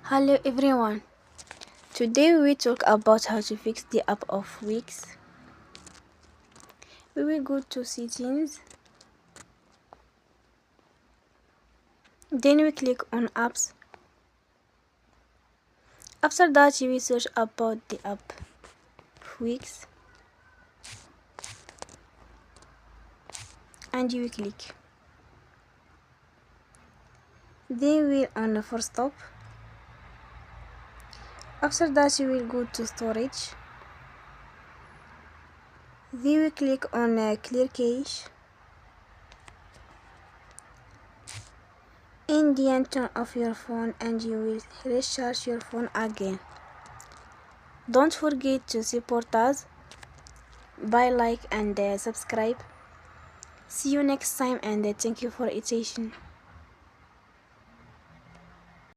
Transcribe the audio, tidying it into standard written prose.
Hello everyone. Today we will talk about how to fix the app of Wix. We will go to settings, then we click on apps. After that you will search about the app Wix and you will click. Then we will on the first stop. After that you will go to storage. Then we click on clear cache. And then turn off your phone and you will recharge your phone again. Don't forget to support us by like and subscribe. See you next time and thank you for attention.